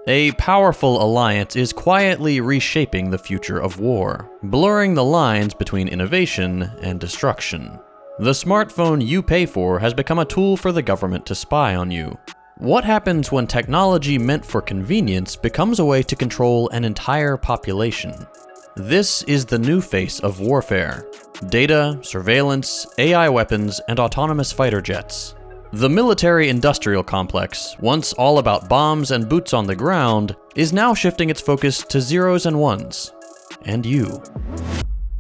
A powerful alliance is quietly reshaping the future of war, blurring the lines between innovation and destruction. The smartphone you pay for has become a tool for the government to spy on you. What happens when technology meant for convenience becomes a way to control an entire population? This is the new face of warfare: data, surveillance, AI weapons, and autonomous fighter jets. The military-industrial complex, once all about bombs and boots on the ground, is now shifting its focus to zeros and ones. And you.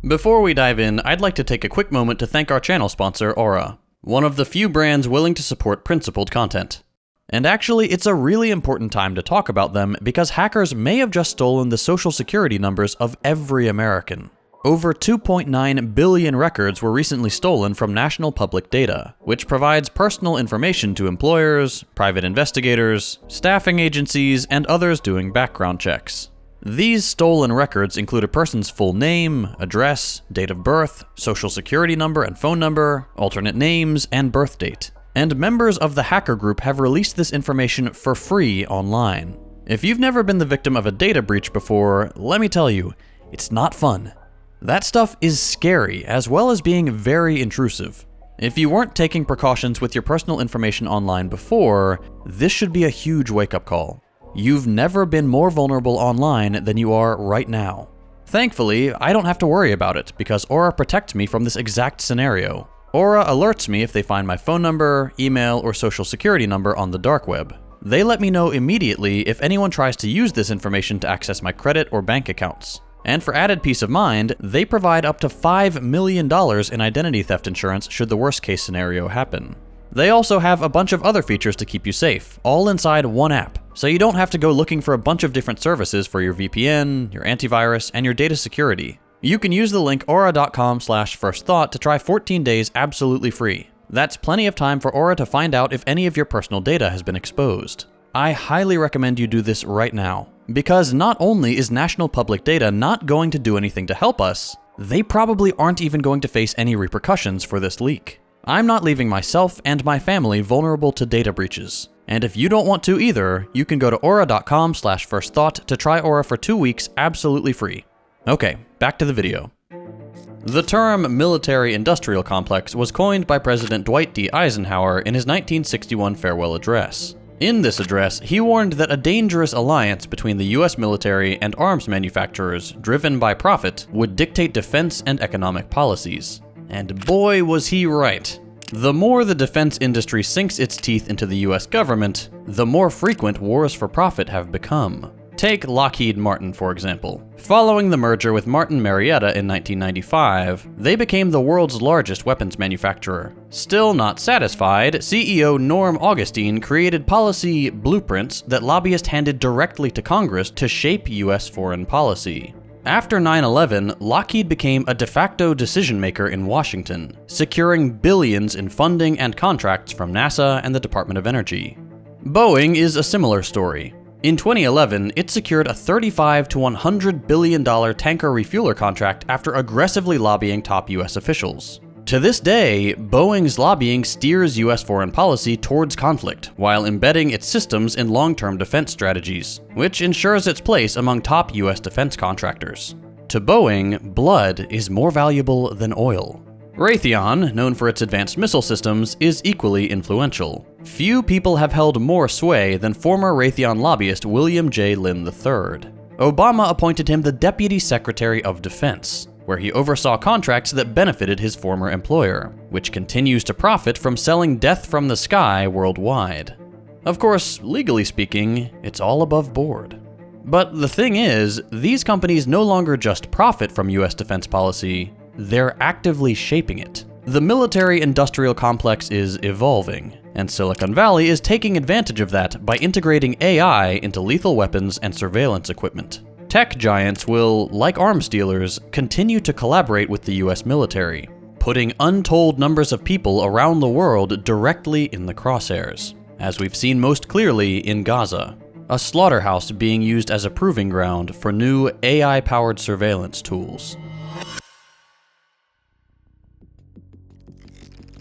Before we dive in, I'd like to take a quick moment to thank our channel sponsor, Aura, one of the few brands willing to support principled content. And actually, it's a really important time to talk about them because hackers may have just stolen the social security numbers of every American. Over 2.9 billion records were recently stolen from national public data, which provides personal information to employers, private investigators, staffing agencies, and others doing background checks. These stolen records include a person's full name, address, date of birth, social security number and phone number, alternate names, and birth date. And members of the hacker group have released this information for free online. If you've never been the victim of a data breach before, let me tell you, it's not fun. That stuff is scary, as well as being very intrusive. If you weren't taking precautions with your personal information online before, this should be a huge wake-up call. You've never been more vulnerable online than you are right now. Thankfully, I don't have to worry about it because Aura protects me from this exact scenario. Aura alerts me if they find my phone number, email, or social security number on the dark web. They let me know immediately if anyone tries to use this information to access my credit or bank accounts. And for added peace of mind, they provide up to $5 million in identity theft insurance should the worst case scenario happen. They also have a bunch of other features to keep you safe, all inside one app, so you don't have to go looking for a bunch of different services for your VPN, your antivirus, and your data security. You can use the link aura.com/firstthought to try 14 days absolutely free. That's plenty of time for Aura to find out if any of your personal data has been exposed. I highly recommend you do this right now. Because not only is national public data not going to do anything to help us, they probably aren't even going to face any repercussions for this leak. I'm not leaving myself and my family vulnerable to data breaches. And if you don't want to either, you can go to aura.com/firstthought to try Aura for 2 weeks absolutely free. Okay, back to the video. The term military-industrial complex was coined by President Dwight D. Eisenhower in his 1961 farewell address. In this address, he warned that a dangerous alliance between the US military and arms manufacturers, driven by profit, would dictate defense and economic policies. And boy was he right. The more the defense industry sinks its teeth into the US government, the more frequent wars for profit have become. Take Lockheed Martin, for example. Following the merger with Martin Marietta in 1995, they became the world's largest weapons manufacturer. Still not satisfied, CEO Norm Augustine created policy blueprints that lobbyists handed directly to Congress to shape US foreign policy. After 9/11, Lockheed became a de facto decision-maker in Washington, securing billions in funding and contracts from NASA and the Department of Energy. Boeing is a similar story. In 2011, it secured a $35 to $100 billion tanker refueler contract after aggressively lobbying top US officials. To this day, Boeing's lobbying steers US foreign policy towards conflict, while embedding its systems in long-term defense strategies, which ensures its place among top US defense contractors. To Boeing, blood is more valuable than oil. Raytheon, known for its advanced missile systems, is equally influential. Few people have held more sway than former Raytheon lobbyist William J. Lynn III. Obama appointed him the Deputy Secretary of Defense, where he oversaw contracts that benefited his former employer, which continues to profit from selling death from the sky worldwide. Of course, legally speaking, it's all above board. But the thing is, these companies no longer just profit from US defense policy, they're actively shaping it. The military-industrial complex is evolving, and Silicon Valley is taking advantage of that by integrating AI into lethal weapons and surveillance equipment. Tech giants will, like arms dealers, continue to collaborate with the US military, putting untold numbers of people around the world directly in the crosshairs, as we've seen most clearly in Gaza, a slaughterhouse being used as a proving ground for new AI-powered surveillance tools.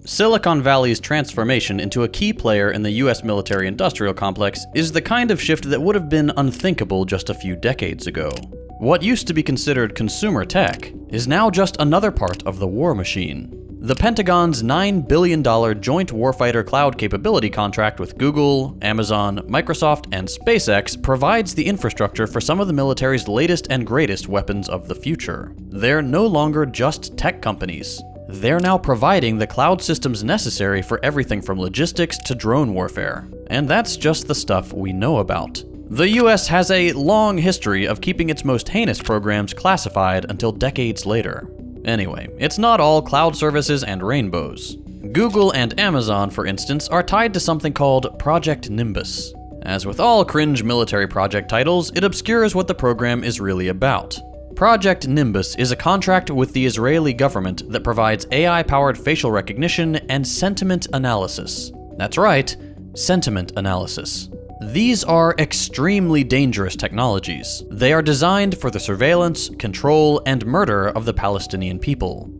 Silicon Valley's transformation into a key player in the US military-industrial complex is the kind of shift that would have been unthinkable just a few decades ago. What used to be considered consumer tech is now just another part of the war machine. The Pentagon's $9 billion Joint Warfighter Cloud Capability contract with Google, Amazon, Microsoft, and SpaceX provides the infrastructure for some of the military's latest and greatest weapons of the future. They're no longer just tech companies. They're now providing the cloud systems necessary for everything from logistics to drone warfare. And that's just the stuff we know about. The US has a long history of keeping its most heinous programs classified until decades later. Anyway, it's not all cloud services and rainbows. Google and Amazon, for instance, are tied to something called Project Nimbus. As with all cringe military project titles, it obscures what the program is really about. Project Nimbus is a contract with the Israeli government that provides AI-powered facial recognition and sentiment analysis. That's right, sentiment analysis. These are extremely dangerous technologies. They are designed for the surveillance, control, and murder of the Palestinian people.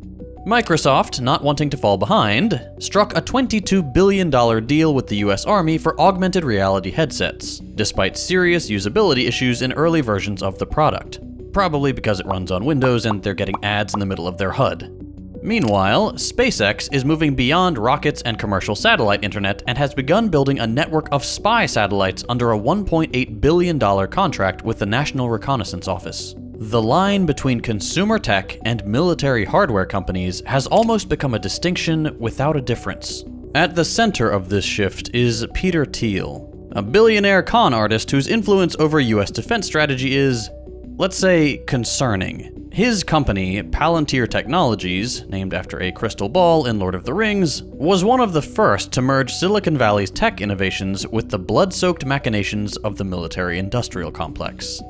Microsoft, not wanting to fall behind, struck a $22 billion deal with the US Army for augmented reality headsets, despite serious usability issues in early versions of the product. Probably because it runs on Windows and they're getting ads in the middle of their HUD. Meanwhile, SpaceX is moving beyond rockets and commercial satellite internet and has begun building a network of spy satellites under a $1.8 billion contract with the National Reconnaissance Office. The line between consumer tech and military hardware companies has almost become a distinction without a difference. At the center of this shift is Peter Thiel, a billionaire con artist whose influence over US defense strategy is, let's say, concerning. His company, Palantir Technologies, named after a crystal ball in Lord of the Rings, was one of the first to merge Silicon Valley's tech innovations with the blood-soaked machinations of the military-industrial complex.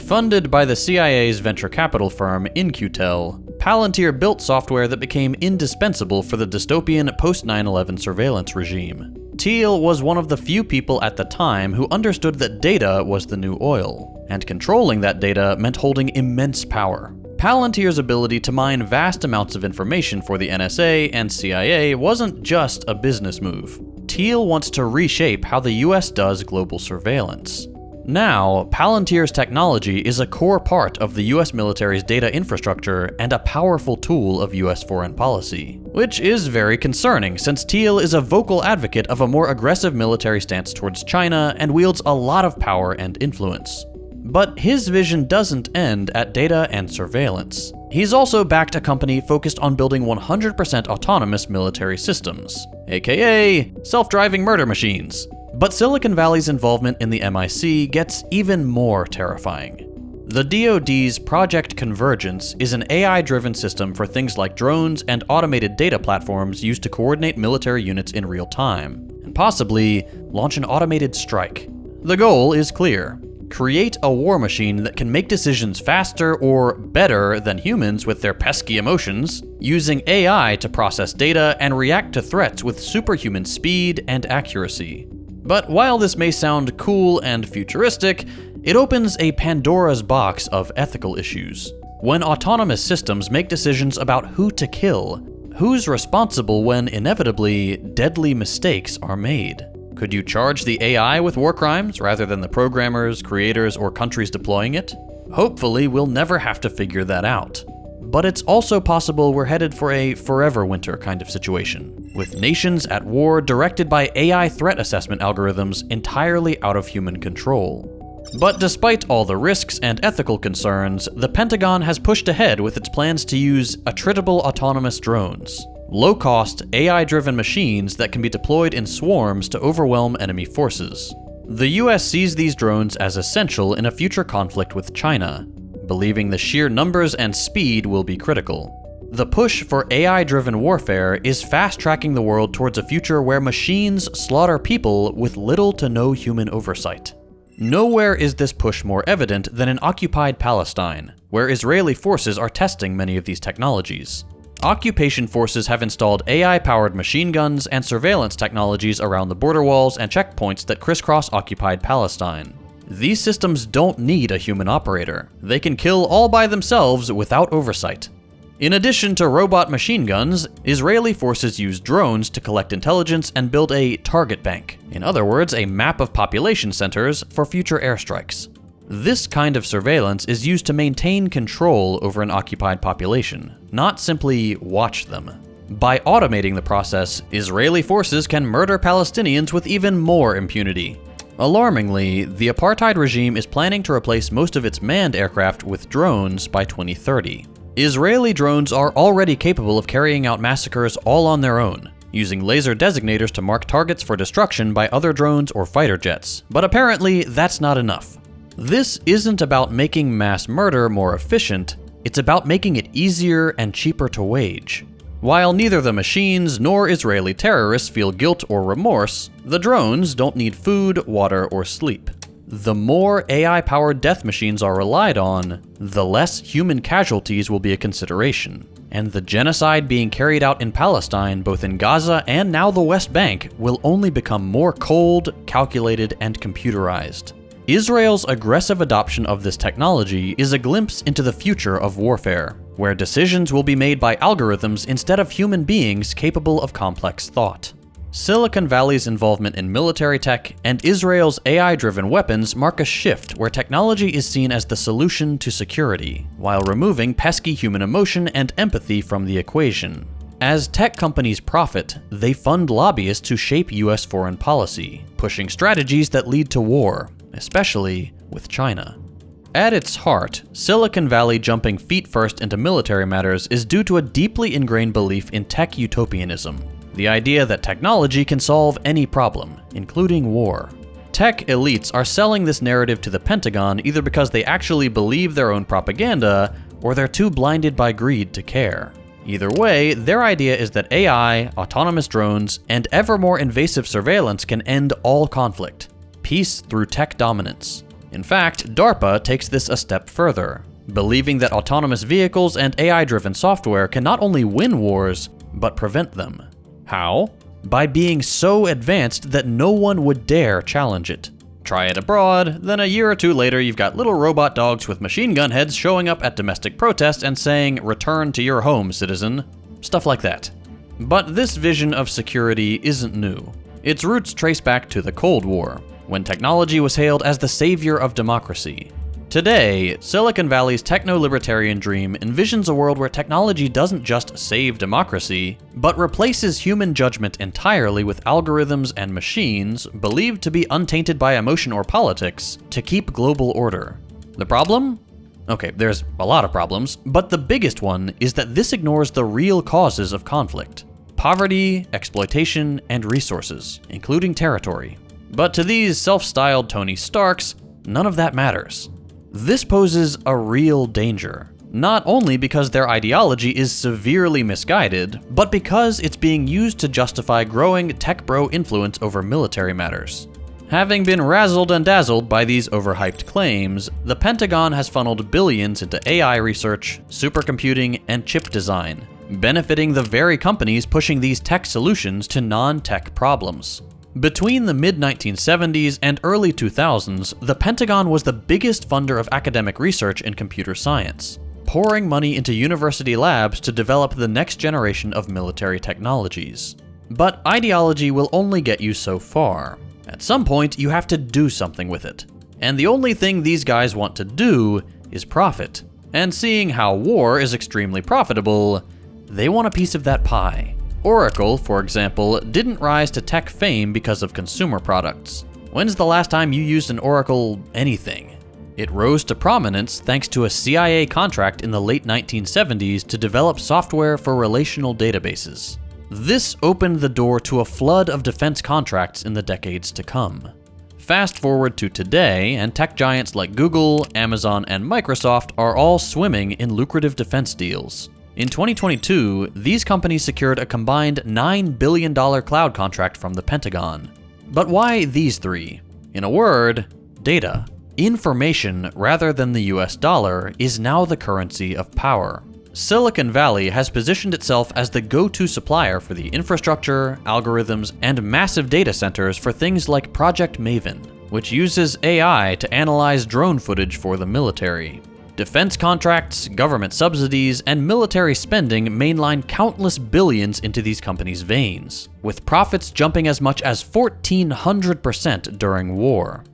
Funded by the CIA's venture capital firm In-Q-Tel, Palantir built software that became indispensable for the dystopian post-9/11 surveillance regime. Thiel was one of the few people at the time who understood that data was the new oil, and controlling that data meant holding immense power. Palantir's ability to mine vast amounts of information for the NSA and CIA wasn't just a business move. Thiel wants to reshape how the US does global surveillance. Now, Palantir's technology is a core part of the US military's data infrastructure and a powerful tool of US foreign policy, which is very concerning since Thiel is a vocal advocate of a more aggressive military stance towards China and wields a lot of power and influence. But his vision doesn't end at data and surveillance. He's also backed a company focused on building 100% autonomous military systems, aka self-driving murder machines. But Silicon Valley's involvement in the MIC gets even more terrifying. The DoD's Project Convergence is an AI-driven system for things like drones and automated data platforms used to coordinate military units in real time, and possibly launch an automated strike. The goal is clear. Create a war machine that can make decisions faster or better than humans with their pesky emotions, using AI to process data and react to threats with superhuman speed and accuracy. But while this may sound cool and futuristic, it opens a Pandora's box of ethical issues. When autonomous systems make decisions about who to kill, who's responsible when inevitably deadly mistakes are made? Could you charge the AI with war crimes rather than the programmers, creators, or countries deploying it? Hopefully, we'll never have to figure that out. But it's also possible we're headed for a forever winter kind of situation, with nations at war directed by AI threat assessment algorithms entirely out of human control. But despite all the risks and ethical concerns, the Pentagon has pushed ahead with its plans to use attritable autonomous drones, low-cost, AI-driven machines that can be deployed in swarms to overwhelm enemy forces. The US sees these drones as essential in a future conflict with China, believing the sheer numbers and speed will be critical. The push for AI-driven warfare is fast-tracking the world towards a future where machines slaughter people with little to no human oversight. Nowhere is this push more evident than in occupied Palestine, where Israeli forces are testing many of these technologies. Occupation forces have installed AI-powered machine guns and surveillance technologies around the border walls and checkpoints that crisscross occupied Palestine. These systems don't need a human operator. They can kill all by themselves without oversight. In addition to robot machine guns, Israeli forces use drones to collect intelligence and build a target bank. In other words, a map of population centers for future airstrikes. This kind of surveillance is used to maintain control over an occupied population, not simply watch them. By automating the process, Israeli forces can murder Palestinians with even more impunity. Alarmingly, the apartheid regime is planning to replace most of its manned aircraft with drones by 2030. Israeli drones are already capable of carrying out massacres all on their own, using laser designators to mark targets for destruction by other drones or fighter jets, but apparently that's not enough. This isn't about making mass murder more efficient, it's about making it easier and cheaper to wage. While neither the machines nor Israeli terrorists feel guilt or remorse, the drones don't need food, water, or sleep. The more AI-powered death machines are relied on, the less human casualties will be a consideration. And the genocide being carried out in Palestine, both in Gaza and now the West Bank, will only become more cold, calculated, and computerized. Israel's aggressive adoption of this technology is a glimpse into the future of warfare, where decisions will be made by algorithms instead of human beings capable of complex thought. Silicon Valley's involvement in military tech and Israel's AI-driven weapons mark a shift where technology is seen as the solution to security, while removing pesky human emotion and empathy from the equation. As tech companies profit, they fund lobbyists to shape US foreign policy, pushing strategies that lead to war, especially with China. At its heart, Silicon Valley jumping feet first into military matters is due to a deeply ingrained belief in tech utopianism, the idea that technology can solve any problem, including war. Tech elites are selling this narrative to the Pentagon either because they actually believe their own propaganda, or they're too blinded by greed to care. Either way, their idea is that AI, autonomous drones, and ever more invasive surveillance can end all conflict. Peace through tech dominance. In fact, DARPA takes this a step further, believing that autonomous vehicles and AI-driven software can not only win wars, but prevent them. How? By being so advanced that no one would dare challenge it. Try it abroad, then a year or two later you've got little robot dogs with machine gun heads showing up at domestic protests and saying, "Return to your home, citizen." Stuff like that. But this vision of security isn't new. Its roots trace back to the Cold War, when technology was hailed as the savior of democracy. Today, Silicon Valley's techno-libertarian dream envisions a world where technology doesn't just save democracy, but replaces human judgment entirely with algorithms and machines believed to be untainted by emotion or politics to keep global order. The problem? Okay, there's a lot of problems, but the biggest one is that this ignores the real causes of conflict: poverty, exploitation, and resources, including territory. But to these self-styled Tony Starks, none of that matters. This poses a real danger, not only because their ideology is severely misguided, but because it's being used to justify growing tech bro influence over military matters. Having been razzled and dazzled by these overhyped claims, the Pentagon has funneled billions into AI research, supercomputing, and chip design, benefiting the very companies pushing these tech solutions to non-tech problems. Between the mid-1970s and early 2000s, the Pentagon was the biggest funder of academic research in computer science, pouring money into university labs to develop the next generation of military technologies. But ideology will only get you so far. At some point, you have to do something with it. And the only thing these guys want to do is profit. And seeing how war is extremely profitable, they want a piece of that pie. Oracle, for example, didn't rise to tech fame because of consumer products. When's the last time you used an Oracle anything? It rose to prominence thanks to a CIA contract in the late 1970s to develop software for relational databases. This opened the door to a flood of defense contracts in the decades to come. Fast forward to today, and tech giants like Google, Amazon, and Microsoft are all swimming in lucrative defense deals. In 2022, these companies secured a combined $9 billion cloud contract from the Pentagon. But why these three? In a word, data. Information, rather than the US dollar, is now the currency of power. Silicon Valley has positioned itself as the go-to supplier for the infrastructure, algorithms, and massive data centers for things like Project Maven, which uses AI to analyze drone footage for the military. Defense contracts, government subsidies, and military spending mainline countless billions into these companies' veins, with profits jumping as much as 1,400% during war.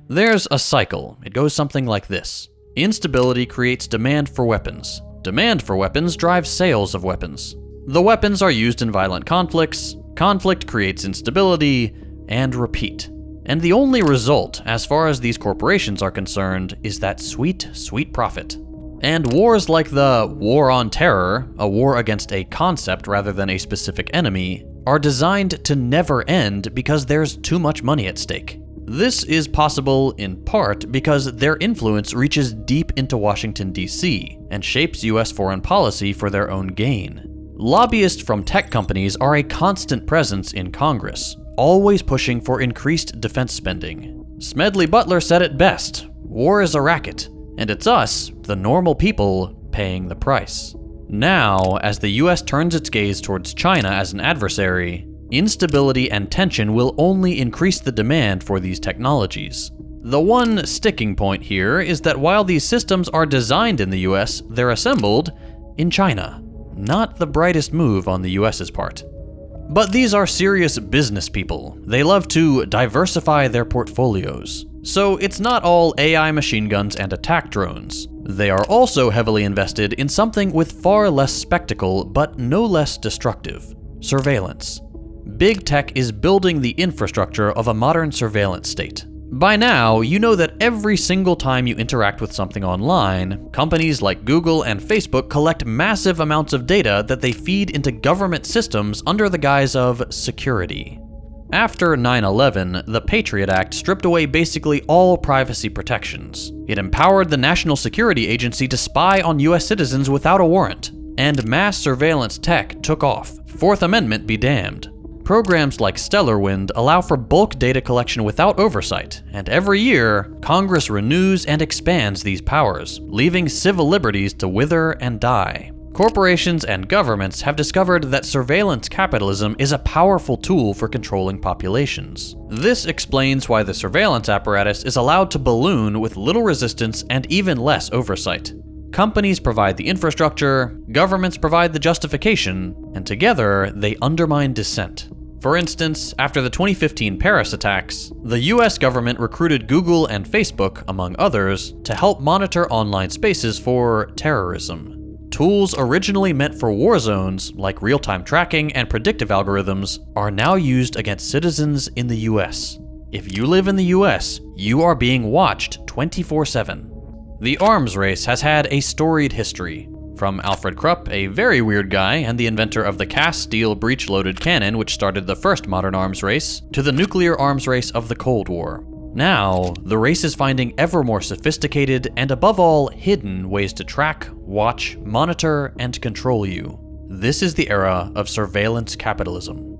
There's a cycle. It goes something like this. Instability creates demand for weapons. Demand for weapons drives sales of weapons. The weapons are used in violent conflicts. Conflict creates instability, and repeat. And the only result, as far as these corporations are concerned, is that sweet, sweet profit. And wars like the War on Terror, a war against a concept rather than a specific enemy, are designed to never end because there's too much money at stake. This is possible in part because their influence reaches deep into Washington, D.C., and shapes US foreign policy for their own gain. Lobbyists from tech companies are a constant presence in Congress, always pushing for increased defense spending. Smedley Butler said it best, war is a racket, and it's us, the normal people, paying the price. Now, as the US turns its gaze towards China as an adversary, instability and tension will only increase the demand for these technologies. The one sticking point here is that while these systems are designed in the US, they're assembled in China. Not the brightest move on the US's part. But these are serious business people. They love to diversify their portfolios. So it's not all AI machine guns and attack drones. They are also heavily invested in something with far less spectacle, but no less destructive: surveillance. Big tech is building the infrastructure of a modern surveillance state. By now, you know that every single time you interact with something online, companies like Google and Facebook collect massive amounts of data that they feed into government systems under the guise of security. After 9/11, the Patriot Act stripped away basically all privacy protections. It empowered the National Security Agency to spy on US citizens without a warrant, and mass surveillance tech took off. Fourth Amendment be damned. Programs like Stellar Wind allow for bulk data collection without oversight, and every year, Congress renews and expands these powers, leaving civil liberties to wither and die. Corporations and governments have discovered that surveillance capitalism is a powerful tool for controlling populations. This explains why the surveillance apparatus is allowed to balloon with little resistance and even less oversight. Companies provide the infrastructure, governments provide the justification, and together they undermine dissent. For instance, after the 2015 Paris attacks, the US government recruited Google and Facebook, among others, to help monitor online spaces for terrorism. Tools originally meant for war zones, like real-time tracking and predictive algorithms, are now used against citizens in the US. If you live in the US, you are being watched 24/7. The arms race has had a storied history. From Alfred Krupp, a very weird guy and the inventor of the cast steel breech-loaded cannon which started the first modern arms race, to the nuclear arms race of the Cold War. Now, the race is finding ever more sophisticated and above all, hidden ways to track, watch, monitor, and control you. This is the era of surveillance capitalism.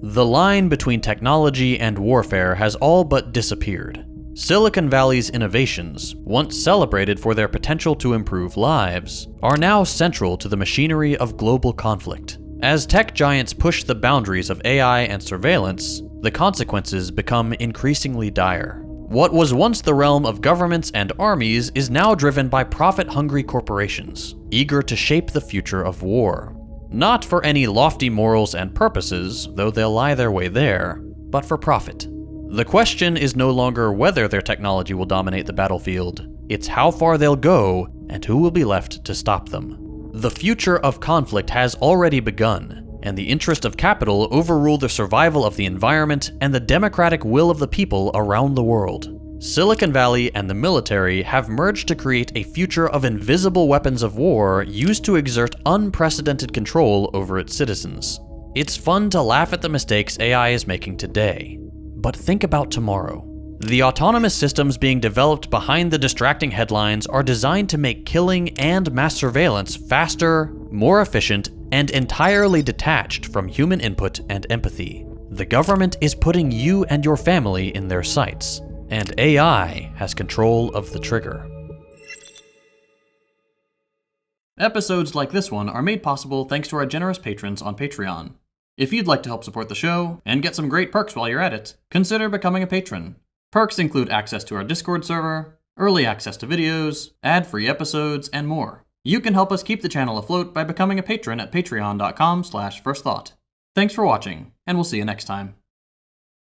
The line between technology and warfare has all but disappeared. Silicon Valley's innovations, once celebrated for their potential to improve lives, are now central to the machinery of global conflict. As tech giants push the boundaries of AI and surveillance, the consequences become increasingly dire. What was once the realm of governments and armies is now driven by profit-hungry corporations, eager to shape the future of war. Not for any lofty morals and purposes, though they'll lie their way there, but for profit. The question is no longer whether their technology will dominate the battlefield, it's how far they'll go and who will be left to stop them. The future of conflict has already begun, and the interest of capital overrule the survival of the environment and the democratic will of the people around the world. Silicon Valley and the military have merged to create a future of invisible weapons of war used to exert unprecedented control over its citizens. It's fun to laugh at the mistakes AI is making today. But think about tomorrow. The autonomous systems being developed behind the distracting headlines are designed to make killing and mass surveillance faster, more efficient, and entirely detached from human input and empathy. The government is putting you and your family in their sights, and AI has control of the trigger. Episodes like this one are made possible thanks to our generous patrons on Patreon. If you'd like to help support the show, and get some great perks while you're at it, consider becoming a patron. Perks include access to our Discord server, early access to videos, ad-free episodes, and more. You can help us keep the channel afloat by becoming a patron at patreon.com/firstthought. Thanks for watching, and we'll see you next time.